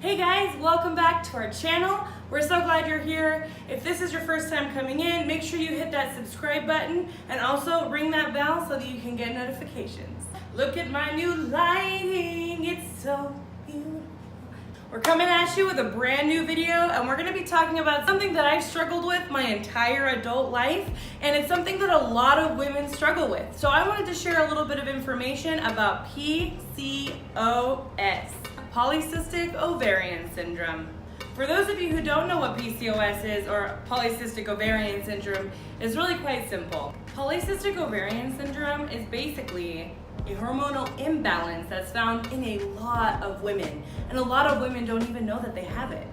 Hey guys, welcome back to our channel. We're so glad you're here. If this is your first time coming in, make sure you hit that subscribe button and also ring that bell so that you can get notifications. Look at my new lighting, it's so beautiful. We're coming at you with a brand new video, and we're gonna be talking about something that I've struggled with my entire adult life, and it's something that a lot of women struggle with. So I wanted to share a little bit of information about PCOS, polycystic ovarian syndrome. For those of you who don't know what PCOS is, or polycystic ovarian syndrome, is really quite simple. Polycystic ovarian syndrome is basically a hormonal imbalance that's found in a lot of women, and a lot of women don't even know that they have it.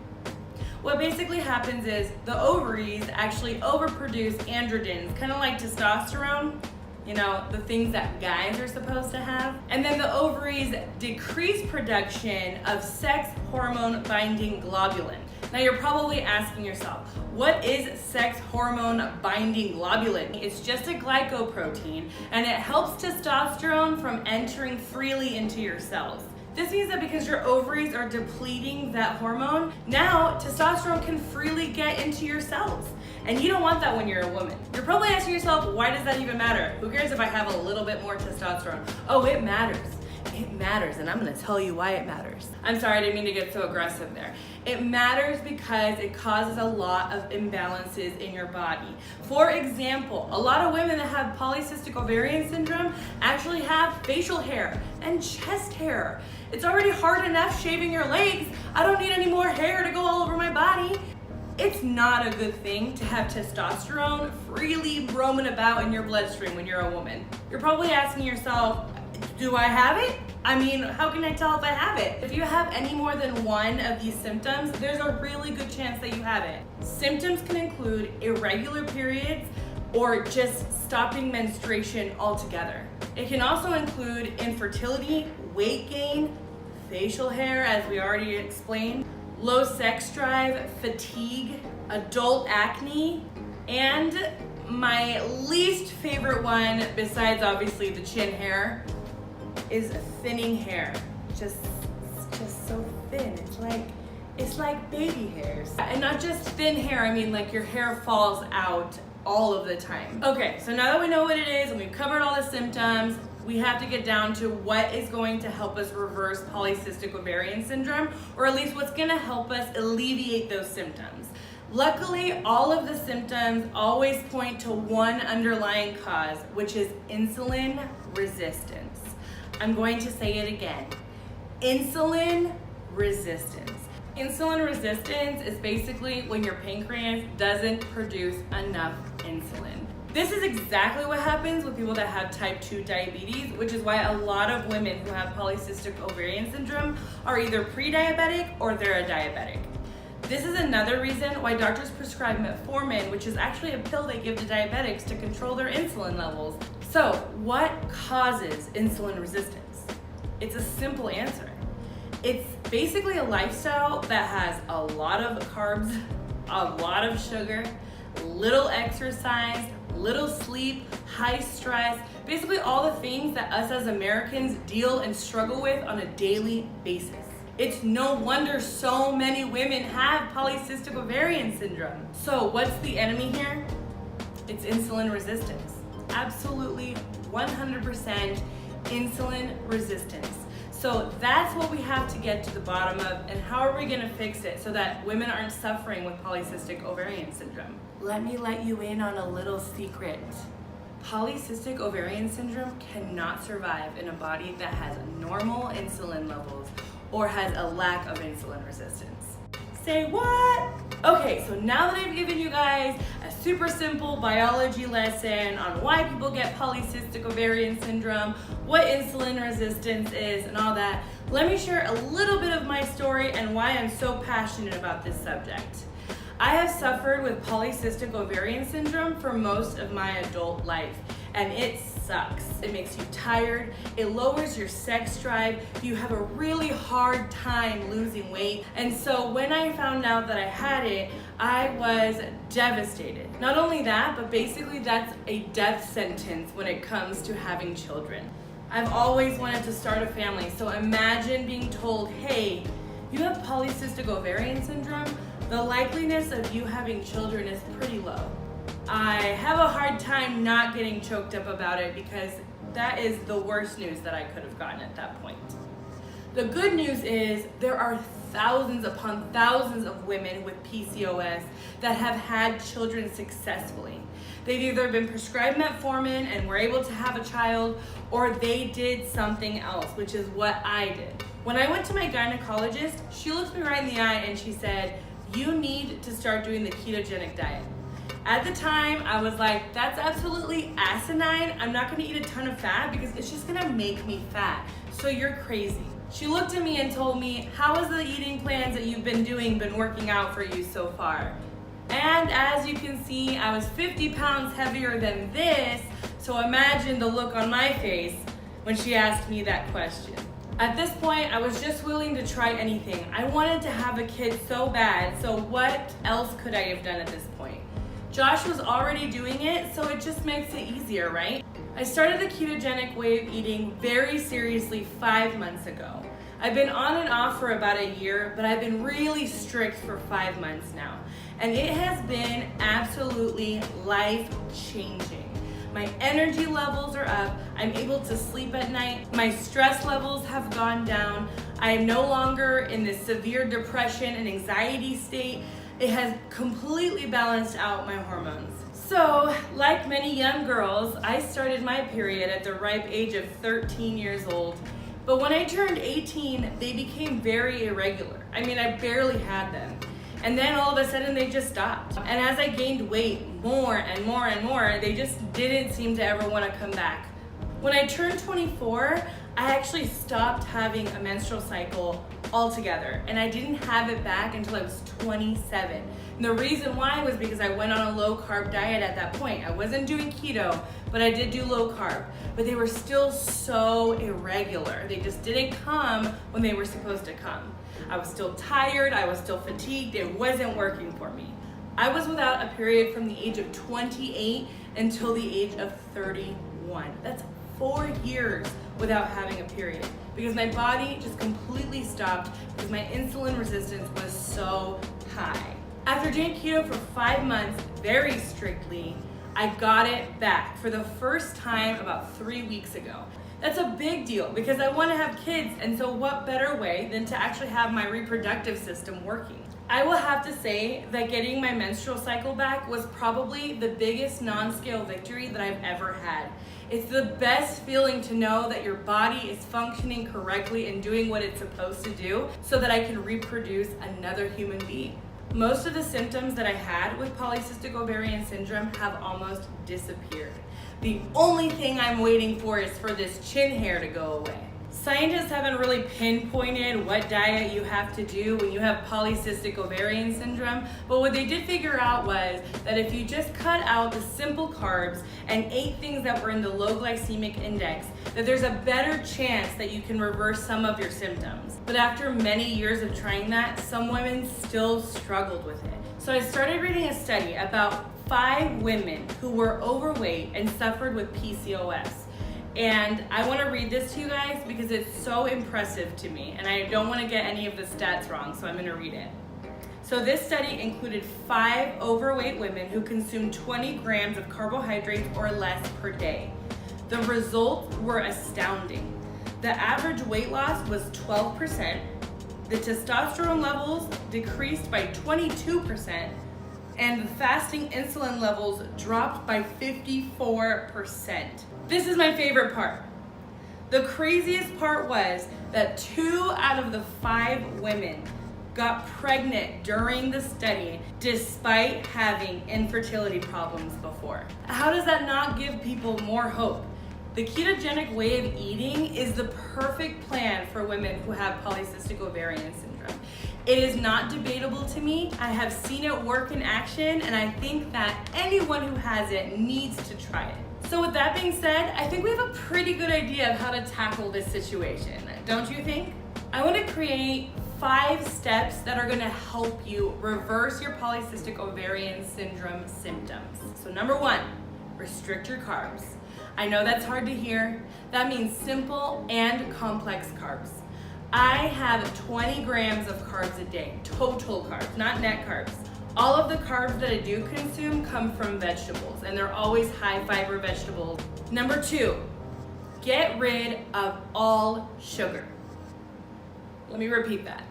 What basically happens is the ovaries actually overproduce androgens, kind of like testosterone, you know, the things that guys are supposed to have. And then the ovaries decrease production of sex hormone binding globulin. Now you're probably asking yourself, what is sex hormone binding globulin? It's just a glycoprotein, and it helps testosterone from entering freely into your cells. This means that because your ovaries are depleting that hormone, now testosterone can freely get into your cells. And you don't want that when you're a woman. You're probably asking yourself, why does that even matter? Who cares if I have a little bit more testosterone? Oh, it matters. It matters, and I'm gonna tell you why it matters. I'm sorry, I didn't mean to get so aggressive there. It matters because it causes a lot of imbalances in your body. For example, a lot of women that have polycystic ovarian syndrome actually have facial hair and chest hair. It's already hard enough shaving your legs. I don't need any more hair to go all over my body. It's not a good thing to have testosterone freely roaming about in your bloodstream when you're a woman. You're probably asking yourself, do I have it? I mean, how can I tell if I have it? If you have any more than one of these symptoms, there's a really good chance that you have it. Symptoms can include irregular periods or just stopping menstruation altogether. It can also include infertility, weight gain, facial hair, as we already explained, low sex drive, fatigue, adult acne, and my least favorite one, besides obviously the chin hair, is thinning hair. Just so thin. It's like baby hairs. And not just thin hair, I mean like your hair falls out all of the time. Okay, so now that we know what it is and we've covered all the symptoms, we have to get down to what is going to help us reverse polycystic ovarian syndrome, or at least what's gonna help us alleviate those symptoms. Luckily, all of the symptoms always point to one underlying cause, which is insulin resistance. I'm going to say it again. Insulin resistance. Insulin resistance is basically when your pancreas doesn't produce enough insulin. This is exactly what happens with people that have type 2 diabetes, which is why a lot of women who have polycystic ovarian syndrome are either pre-diabetic or they're a diabetic. This is another reason why doctors prescribe metformin, which is actually a pill they give to diabetics to control their insulin levels. So, what causes insulin resistance? It's a simple answer. It's basically a lifestyle that has a lot of carbs, a lot of sugar, little exercise, little sleep, high stress, basically all the things that us as Americans deal and struggle with on a daily basis. It's no wonder so many women have polycystic ovarian syndrome. So what's the enemy here? It's insulin resistance. Absolutely 100% insulin resistance. So that's what we have to get to the bottom of, and how are we gonna fix it so that women aren't suffering with polycystic ovarian syndrome? Let me let you in on a little secret. Polycystic ovarian syndrome cannot survive in a body that has normal insulin levels or has a lack of insulin resistance. Say what? Okay, so now that I've given you guys a super simple biology lesson on why people get polycystic ovarian syndrome, what insulin resistance is, and all that, let me share a little bit of my story and why I'm so passionate about this subject. I have suffered with polycystic ovarian syndrome for most of my adult life, and it sucks. It makes you tired, it lowers your sex drive, you have a really hard time losing weight. And so when I found out that I had it, I was devastated. Not only that, but basically that's a death sentence when it comes to having children. I've always wanted to start a family, so imagine being told, hey, you have polycystic ovarian syndrome, the likeliness of you having children is pretty low. I have a hard time not getting choked up about it because that is the worst news that I could have gotten at that point. The good news is there are thousands upon thousands of women with PCOS that have had children successfully. They've either been prescribed metformin and were able to have a child, or they did something else, which is what I did. When I went to my gynecologist, she looked me right in the eye and she said, "You need to start doing the ketogenic diet." At the time, I was like, that's absolutely asinine. I'm not gonna eat a ton of fat because it's just gonna make me fat. So you're crazy. She looked at me and told me, how has the eating plans that you've been doing been working out for you so far? And as you can see, I was 50 pounds heavier than this, so imagine the look on my face when she asked me that question. At this point, I was just willing to try anything. I wanted to have a kid so bad, so what else could I have done at this point? Josh was already doing it, so it just makes it easier, right? I started the ketogenic way of eating very seriously 5 months ago. I've been on and off for about a year, but I've been really strict for 5 months now. And it has been absolutely life-changing. My energy levels are up, I'm able to sleep at night, my stress levels have gone down, I am no longer in this severe depression and anxiety state. It has completely balanced out my hormones. So, like many young girls, I started my period at the ripe age of 13 years old. But when I turned 18, they became very irregular. I mean, I barely had them. And then all of a sudden they just stopped. And as I gained weight more and more and more, they just didn't seem to ever want to come back. When I turned 24, I actually stopped having a menstrual cycle altogether, and I didn't have it back until I was 27. And the reason why was because I went on a low carb diet at that point. I wasn't doing keto, but I did do low carb. But they were still so irregular. They just didn't come when they were supposed to come. I was still tired, I was still fatigued, it wasn't working for me. I was without a period from the age of 28 until the age of 31. That's 4 years without having a period because my body just completely stopped because my insulin resistance was so high. After doing keto for 5 months very strictly, I got it back for the first time about 3 weeks ago. That's a big deal because I want to have kids, and so what better way than to actually have my reproductive system working? I will have to say that getting my menstrual cycle back was probably the biggest non-scale victory that I've ever had. It's the best feeling to know that your body is functioning correctly and doing what it's supposed to do so that I can reproduce another human being. Most of the symptoms that I had with polycystic ovarian syndrome have almost disappeared. The only thing I'm waiting for is for this chin hair to go away. Scientists haven't really pinpointed what diet you have to do when you have polycystic ovarian syndrome, but what they did figure out was that if you just cut out the simple carbs and ate things that were in the low glycemic index, that there's a better chance that you can reverse some of your symptoms. But after many years of trying that, some women still struggled with it. So I started reading a study about 5 women who were overweight and suffered with PCOS. And I want to read this to you guys because it's so impressive to me, and I don't want to get any of the stats wrong, so I'm going to read it. So this study included 5 overweight women who consumed 20 grams of carbohydrates or less per day. The results were astounding. The average weight loss was 12%, the testosterone levels decreased by 22%, and the fasting insulin levels dropped by 54%. This is my favorite part. The craziest part was that 2 out of the 5 women got pregnant during the study despite having infertility problems before. How does that not give people more hope? The ketogenic way of eating is the perfect plan for women who have polycystic ovarian syndrome. It is not debatable to me. I have seen it work in action, and I think that anyone who has it needs to try it. So with that being said, I think we have a pretty good idea of how to tackle this situation, don't you think? I want to create 5 steps that are going to help you reverse your polycystic ovarian syndrome symptoms. So number 1, restrict your carbs. I know that's hard to hear. That means simple and complex carbs. I have 20 grams of carbs a day, total carbs, not net carbs. All of the carbs that I do consume come from vegetables, and they're always high fiber vegetables. Number 2, get rid of all sugar. Let me repeat that.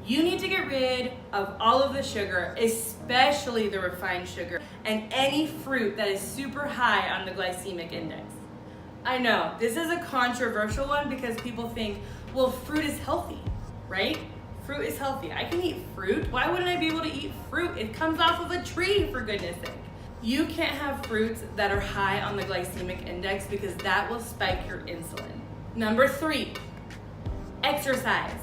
You need to get rid of all of the sugar, especially the refined sugar, and any fruit that is super high on the glycemic index. I know, this is a controversial one because people think, well, fruit is healthy, right? Fruit is healthy. I can eat fruit. Why wouldn't I be able to eat fruit? It comes off of a tree, for goodness sake. You can't have fruits that are high on the glycemic index because that will spike your insulin. Number 3, exercise.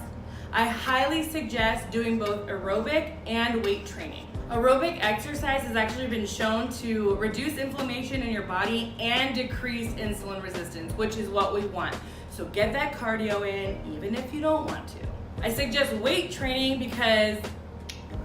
I highly suggest doing both aerobic and weight training. Aerobic exercise has actually been shown to reduce inflammation in your body and decrease insulin resistance, which is what we want. So get that cardio in, even if you don't want to. I suggest weight training because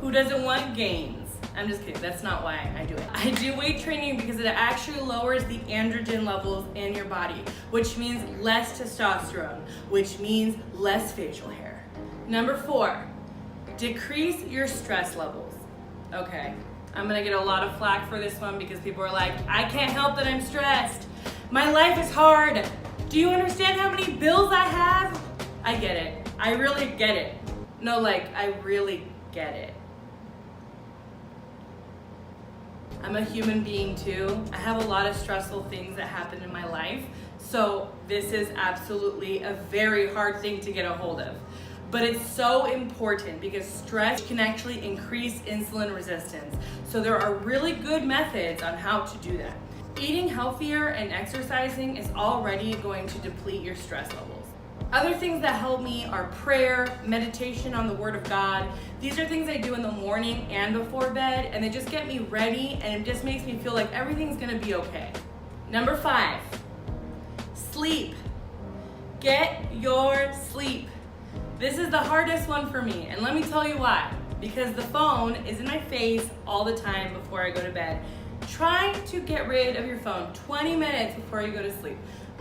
who doesn't want gains? I'm just kidding, that's not why I do it. I do weight training because it actually lowers the androgen levels in your body, which means less testosterone, which means less facial hair. Number 4, decrease your stress levels. Okay, I'm gonna get a lot of flack for this one because people are like, I can't help that I'm stressed. My life is hard. Do you understand how many bills I have? I get it. I really get it. No, like, I really get it. I'm a human being too. I have a lot of stressful things that happen in my life. So this is absolutely a very hard thing to get a hold of. But it's so important because stress can actually increase insulin resistance. So there are really good methods on how to do that. Eating healthier and exercising is already going to deplete your stress levels. Other things that help me are prayer, meditation on the Word of God. These are things I do in the morning and before bed, and they just get me ready, and it just makes me feel like everything's gonna be okay. Number 5, sleep. Get your sleep. This is the hardest one for me, and let me tell you why. Because the phone is in my face all the time before I go to bed. Try to get rid of your phone 20 minutes before you go to sleep.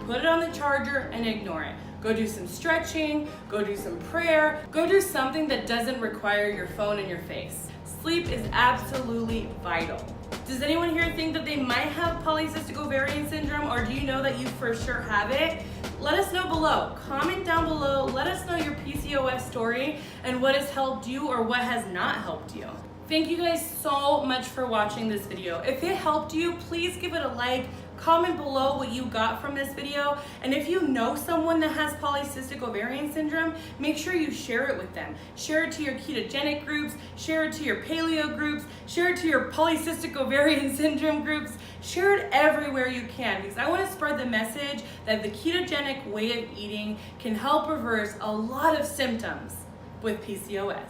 Put it on the charger and ignore it. Go do some stretching, go do some prayer, go do something that doesn't require your phone in your face. Sleep is absolutely vital. Does anyone here think that they might have polycystic ovarian syndrome, or do you know that you for sure have it? Let us know below. Comment down below, let us know your PCOS story and what has helped you or what has not helped you. Thank you guys so much for watching this video. If it helped you, please give it a like, comment below what you got from this video, and if you know someone that has polycystic ovarian syndrome, make sure you share it with them. Share it to your ketogenic groups, share it to your paleo groups, share it to your polycystic ovarian syndrome groups, share it everywhere you can, because I want to spread the message that the ketogenic way of eating can help reverse a lot of symptoms with PCOS.